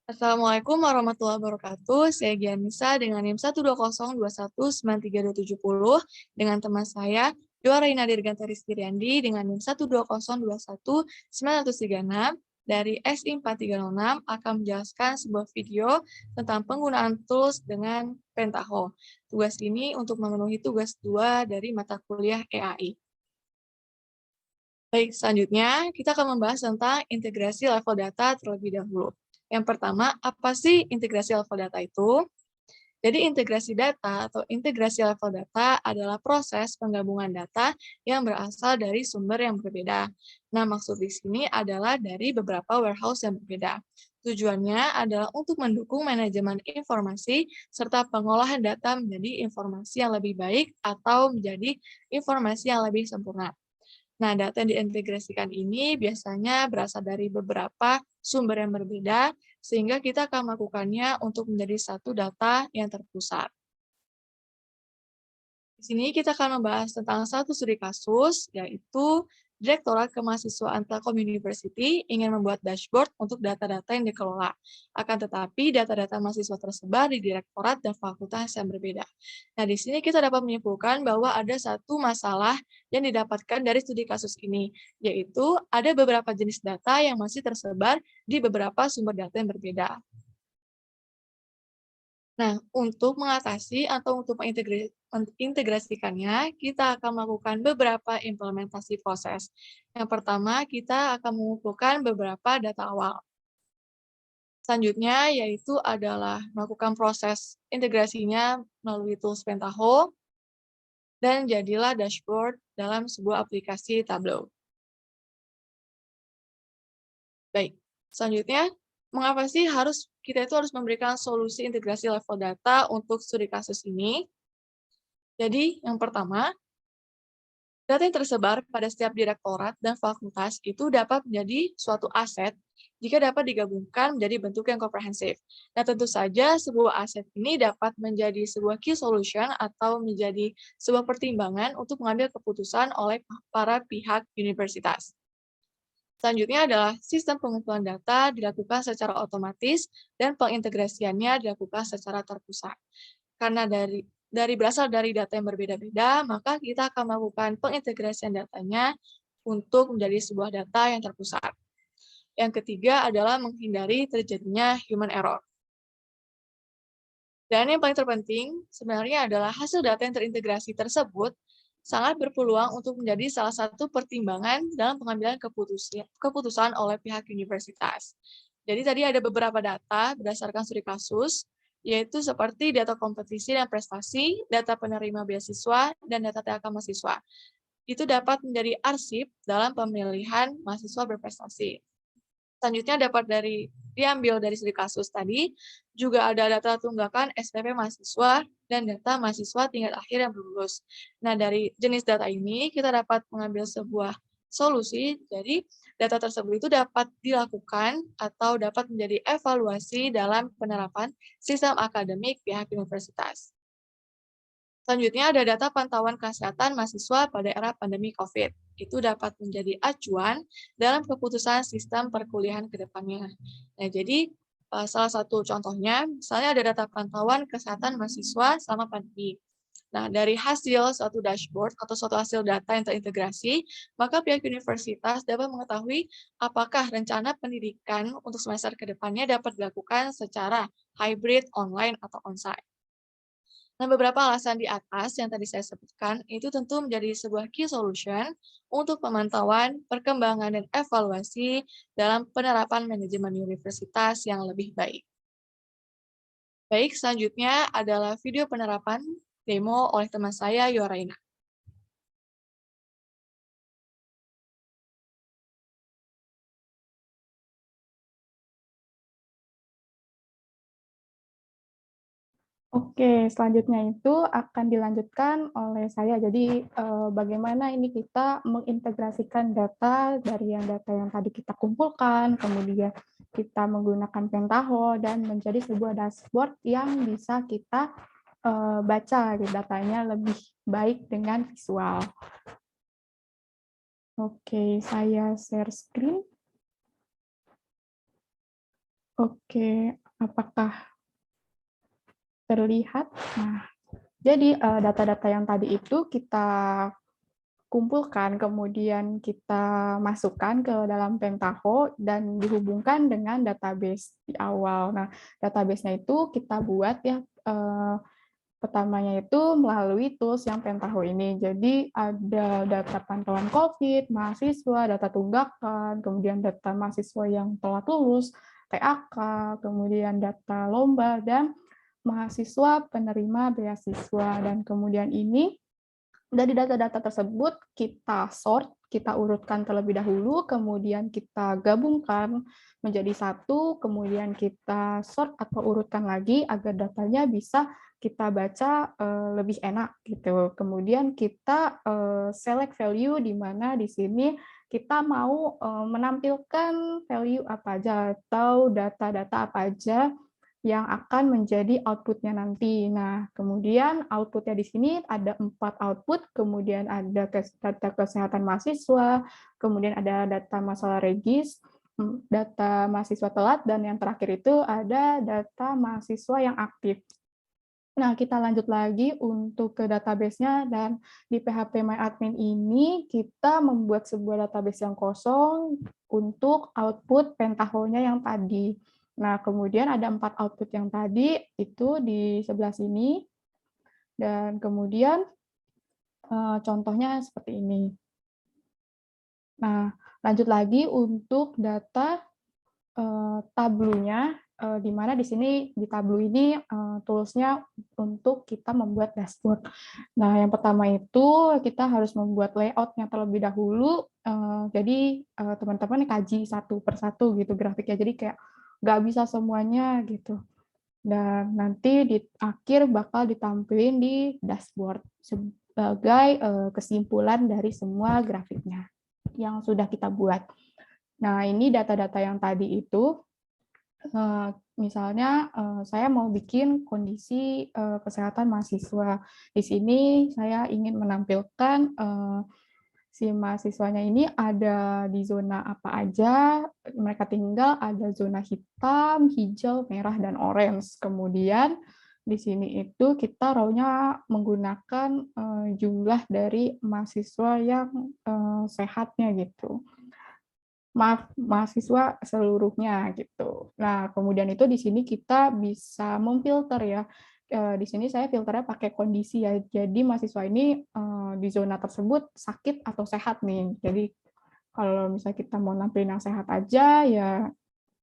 Assalamualaikum warahmatullahi wabarakatuh. Saya Gianisa dengan NIM 120219327 dengan teman saya Dua Reina Dirganta Rizkyriandi dengan NIM 120219136 dari SI 4306 akan menjelaskan sebuah video tentang penggunaan tools dengan Pentaho. Tugas ini untuk memenuhi tugas 2 dari mata kuliah EAI. Baik, selanjutnya kita akan membahas tentang integrasi level data terlebih dahulu. Yang pertama, apa sih integrasi level data itu? Jadi integrasi data atau integrasi level data adalah proses penggabungan data yang berasal dari sumber yang berbeda. Nah, maksud di sini adalah dari beberapa warehouse yang berbeda. Tujuannya adalah untuk mendukung manajemen informasi serta pengolahan data menjadi informasi yang lebih baik atau menjadi informasi yang lebih sempurna. Nah, data yang diintegrasikan ini biasanya berasal dari beberapa sumber yang berbeda, sehingga kita akan melakukannya untuk menjadi satu data yang terpusat. Di sini kita akan membahas tentang satu studi kasus, yaitu Direktorat Kemahasiswaan Telkom University ingin membuat dashboard untuk data-data yang dikelola. Akan tetapi, data-data mahasiswa tersebar di direktorat dan fakultas yang berbeda. Nah, di sini kita dapat menyimpulkan bahwa ada satu masalah yang didapatkan dari studi kasus ini, yaitu ada beberapa jenis data yang masih tersebar di beberapa sumber data yang berbeda. Nah, untuk mengatasi atau untuk mengintegrasikannya, kita akan melakukan beberapa implementasi proses. Yang pertama, kita akan mengumpulkan beberapa data awal. Selanjutnya, yaitu adalah melakukan proses integrasinya melalui tools Pentaho, dan jadilah dashboard dalam sebuah aplikasi Tableau. Baik, selanjutnya, mengapa sih kita itu harus memberikan solusi integrasi level data untuk studi kasus ini? Jadi, yang pertama, data yang tersebar pada setiap direktorat dan fakultas itu dapat menjadi suatu aset jika dapat digabungkan menjadi bentuk yang komprehensif. Nah, tentu saja sebuah aset ini dapat menjadi sebuah key solution atau menjadi sebuah pertimbangan untuk mengambil keputusan oleh para pihak universitas. Selanjutnya adalah sistem pengumpulan data dilakukan secara otomatis dan pengintegrasiannya dilakukan secara terpusat. Karena berasal dari data yang berbeda-beda, maka kita akan melakukan pengintegrasian datanya untuk menjadi sebuah data yang terpusat. Yang ketiga adalah menghindari terjadinya human error. Dan yang paling terpenting sebenarnya adalah hasil data yang terintegrasi tersebut sangat berpeluang untuk menjadi salah satu pertimbangan dalam pengambilan keputusan oleh pihak universitas. Jadi tadi ada beberapa data berdasarkan studi kasus, yaitu seperti data kompetisi dan prestasi, data penerima beasiswa, dan data TK mahasiswa. Itu dapat menjadi arsip dalam pemilihan mahasiswa berprestasi. Selanjutnya dapat diambil dari studi kasus tadi, juga ada data tunggakan SPP mahasiswa dan data mahasiswa tingkat akhir yang belum lulus. Nah, dari jenis data ini kita dapat mengambil sebuah solusi, jadi data tersebut itu dapat dilakukan atau dapat menjadi evaluasi dalam penerapan sistem akademik pihak universitas. Selanjutnya ada data pantauan kesehatan mahasiswa pada era pandemi COVID. Itu dapat menjadi acuan dalam keputusan sistem perkuliahan ke depannya. Nah, jadi salah satu contohnya, misalnya ada data pantauan kesehatan mahasiswa selama pandemi. Nah, dari hasil suatu dashboard atau suatu hasil data yang terintegrasi, maka pihak universitas dapat mengetahui apakah rencana pendidikan untuk semester ke depannya dapat dilakukan secara hybrid, online, atau onsite. Nah, beberapa alasan di atas yang tadi saya sebutkan itu tentu menjadi sebuah key solution untuk pemantauan, perkembangan, dan evaluasi dalam penerapan manajemen universitas yang lebih baik. Baik, selanjutnya adalah video penerapan demo oleh teman saya, Yoraina. Oke, selanjutnya itu akan dilanjutkan oleh saya. Jadi, bagaimana ini kita mengintegrasikan data yang tadi kita kumpulkan, kemudian kita menggunakan Pentaho dan menjadi sebuah dashboard yang bisa kita baca datanya lebih baik dengan visual. Oke, saya share screen. Oke, apakah terlihat? Nah, jadi data-data yang tadi itu kita kumpulkan, kemudian kita masukkan ke dalam Pentaho dan dihubungkan dengan database di awal. Nah, database-nya itu kita buat ya, pertamanya itu melalui tools yang Pentaho ini. Jadi ada data pantauan COVID, mahasiswa, data tunggakan, kemudian data mahasiswa yang telat lulus, TAK, kemudian data lomba, dan mahasiswa penerima beasiswa. Dan kemudian ini dari data-data tersebut kita sort, kita urutkan terlebih dahulu, kemudian kita gabungkan menjadi satu, kemudian kita sort atau urutkan lagi agar datanya bisa kita baca lebih enak gitu. Kemudian kita select value di mana di sini kita mau menampilkan value apa aja atau data-data apa aja yang akan menjadi output-nya nanti. Nah, kemudian output-nya di sini ada 4 output, kemudian ada data kesehatan mahasiswa, kemudian ada data masalah regis, data mahasiswa telat, dan yang terakhir itu ada data mahasiswa yang aktif. Nah, kita lanjut lagi untuk ke database-nya, dan di PHP MyAdmin ini kita membuat sebuah database yang kosong untuk output Pentaho-nya yang tadi. Nah, kemudian ada 4 output yang tadi, itu di sebelah sini, dan kemudian contohnya seperti ini. Nah, lanjut lagi untuk data Tableau-nya, di mana di sini di Tableau ini tools-nya untuk kita membuat dashboard. Nah, yang pertama itu kita harus membuat layout-nya terlebih dahulu. Jadi teman-teman kaji satu persatu gitu grafiknya. Jadi kayak nggak bisa semuanya gitu. Dan nanti di akhir bakal ditampilin di dashboard sebagai kesimpulan dari semua grafiknya yang sudah kita buat. Nah, ini data-data yang tadi itu, misalnya saya mau bikin kondisi kesehatan mahasiswa. Di sini saya ingin menampilkan si mahasiswanya ini ada di zona apa aja, mereka tinggal ada zona hitam, hijau, merah, dan orange. Kemudian di sini itu kita raw-nya menggunakan jumlah dari mahasiswa yang sehatnya gitu. Maaf, mahasiswa seluruhnya gitu. Nah, kemudian itu di sini kita bisa memfilter ya. Di sini saya filternya pakai kondisi ya. Jadi mahasiswa ini di zona tersebut sakit atau sehat nih. Jadi kalau misalnya kita mau nampilin yang sehat aja ya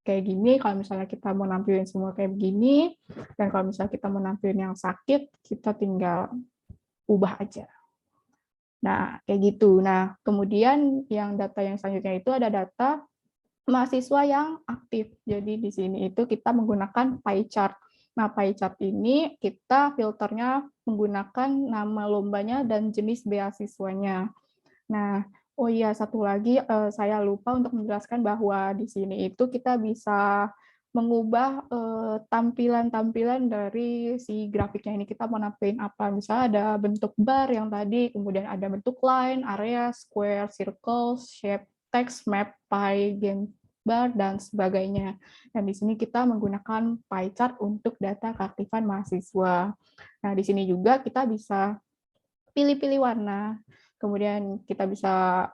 kayak gini, kalau misalnya kita mau nampilin semua kayak begini, dan kalau misalnya kita mau nampilin yang sakit, kita tinggal ubah aja. Nah, kayak gitu. Nah, kemudian yang data yang selanjutnya itu ada data mahasiswa yang aktif. Jadi di sini itu kita menggunakan pie chart. Nah, pie chart ini kita filternya menggunakan nama lombanya dan jenis beasiswanya. Nah, oh iya satu lagi saya lupa untuk menjelaskan bahwa di sini itu kita bisa mengubah tampilan-tampilan dari si grafiknya ini. Kita mau nampilin apa? Misalnya ada bentuk bar yang tadi, kemudian ada bentuk line, area, square, circle, shape, text, map, pie, game bar, dan sebagainya. Dan di sini kita menggunakan pie chart untuk data keaktifan mahasiswa. Nah, di sini juga kita bisa pilih-pilih warna. Kemudian kita bisa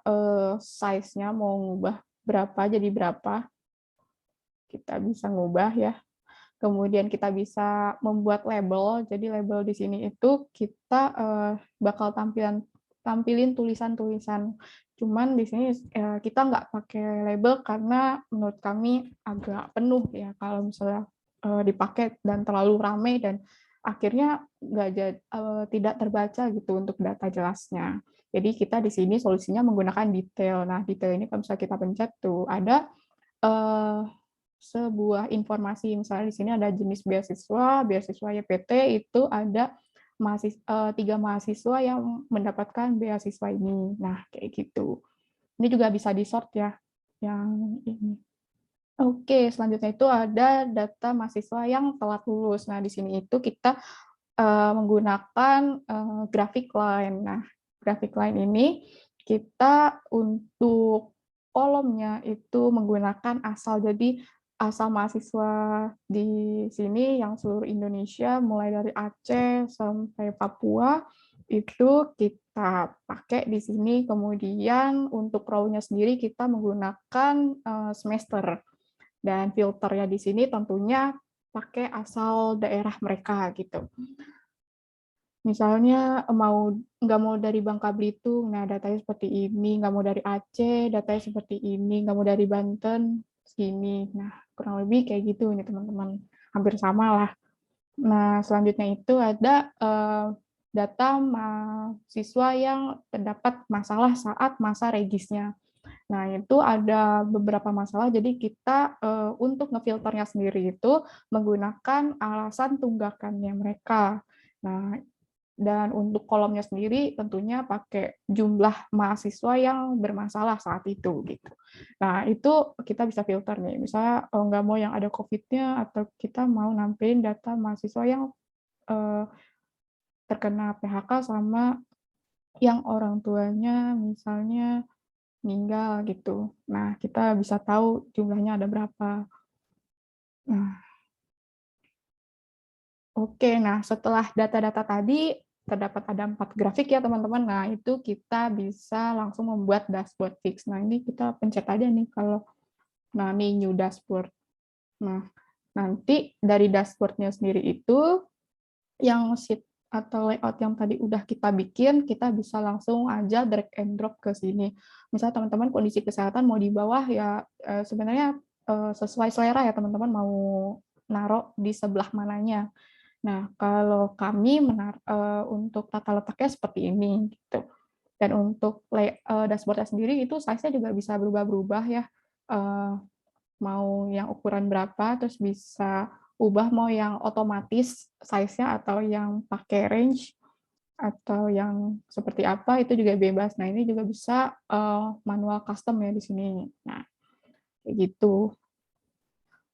size-nya mau ngubah berapa jadi berapa. Kita bisa ngubah ya. Kemudian kita bisa membuat label. Jadi label di sini itu kita bakal tampilin tulisan-tulisan. Cuman di sini kita nggak pakai label karena menurut kami agak penuh ya kalau misalnya dipakai dan terlalu ramai dan akhirnya tidak terbaca gitu untuk data jelasnya. Jadi kita di sini solusinya menggunakan detail. Nah, detail ini kalau misalnya kita pencet tuh ada sebuah informasi, misalnya di sini ada jenis beasiswa, beasiswa YPT itu ada 3 mahasiswa yang mendapatkan beasiswa ini. Nah, kayak gitu. Ini juga bisa di-sort ya, yang ini. Oke, selanjutnya itu ada data mahasiswa yang telat lulus. Nah, di sini itu kita menggunakan grafik line. Nah, grafik line ini kita untuk kolomnya itu menggunakan asal. Jadi asal mahasiswa di sini yang seluruh Indonesia, mulai dari Aceh sampai Papua, itu kita pakai di sini. Kemudian untuk PRAU-nya sendiri kita menggunakan semester. Dan filternya di sini tentunya pakai asal daerah mereka gitu. Misalnya nggak mau dari Bangka Belitung, nah datanya seperti ini, nggak mau dari Aceh, datanya seperti ini, nggak mau dari Banten, segini. Nah, kurang lebih kayak gitu nih teman-teman, hampir sama lah. Nah, selanjutnya itu ada data mahasiswa yang terdapat masalah saat masa regisnya. Nah, itu ada beberapa masalah, jadi kita untuk ngefilternya sendiri itu menggunakan alasan tunggakannya mereka. Nah, dan untuk kolomnya sendiri tentunya pakai jumlah mahasiswa yang bermasalah saat itu gitu. Nah, itu kita bisa filter nih. Misalnya nggak mau yang ada COVID-nya atau kita mau nampilin data mahasiswa yang eh, terkena PHK sama yang orang tuanya misalnya meninggal gitu. Nah, kita bisa tahu jumlahnya ada berapa. Nah, oke, nah setelah data-data tadi terdapat ada 4 grafik ya teman-teman. Nah, itu kita bisa langsung membuat dashboard fix. Nah, ini kita pencet aja nih kalau ini new dashboard. Nah, nanti dari dashboard-nya sendiri itu yang sheet atau layout yang tadi udah kita bikin, kita bisa langsung aja drag and drop ke sini. Misalnya teman-teman kondisi kesehatan mau di bawah ya sebenarnya sesuai selera ya teman-teman mau naruh di sebelah mananya. Nah, kalau kami untuk tata letaknya seperti ini gitu. Dan untuk dashboard-nya sendiri itu size-nya juga bisa berubah-berubah ya. Eh, mau yang ukuran berapa, terus bisa ubah mau yang otomatis size-nya atau yang pakai range atau yang seperti apa itu juga bebas. Nah, ini juga bisa manual custom ya di sini. Nah, kayak gitu.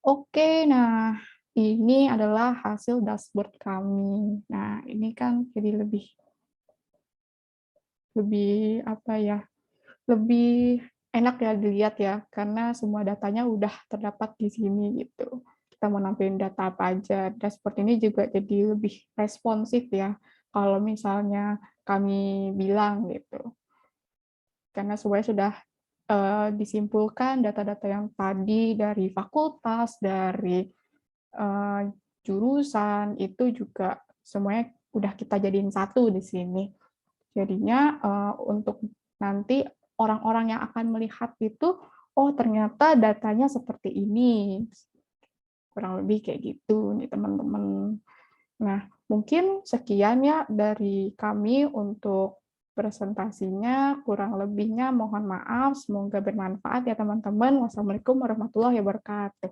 Oke, nah ini adalah hasil dashboard kami. Nah, ini kan jadi lebih lebih apa ya? Lebih enak ya dilihat ya, karena semua datanya udah terdapat di sini gitu. Kita mau nampilin data apa aja. Dashboard ini juga jadi lebih responsif ya, kalau misalnya kami bilang gitu. Karena semuanya sudah disimpulkan data-data yang tadi dari fakultas, dari jurusan, itu juga semuanya udah kita jadiin satu di sini. Jadinya untuk nanti orang-orang yang akan melihat itu, oh ternyata datanya seperti ini. Kurang lebih kayak gitu nih teman-teman. Nah, mungkin sekian ya dari kami untuk presentasinya. Kurang lebihnya mohon maaf, semoga bermanfaat ya teman-teman. Wassalamualaikum warahmatullahi wabarakatuh.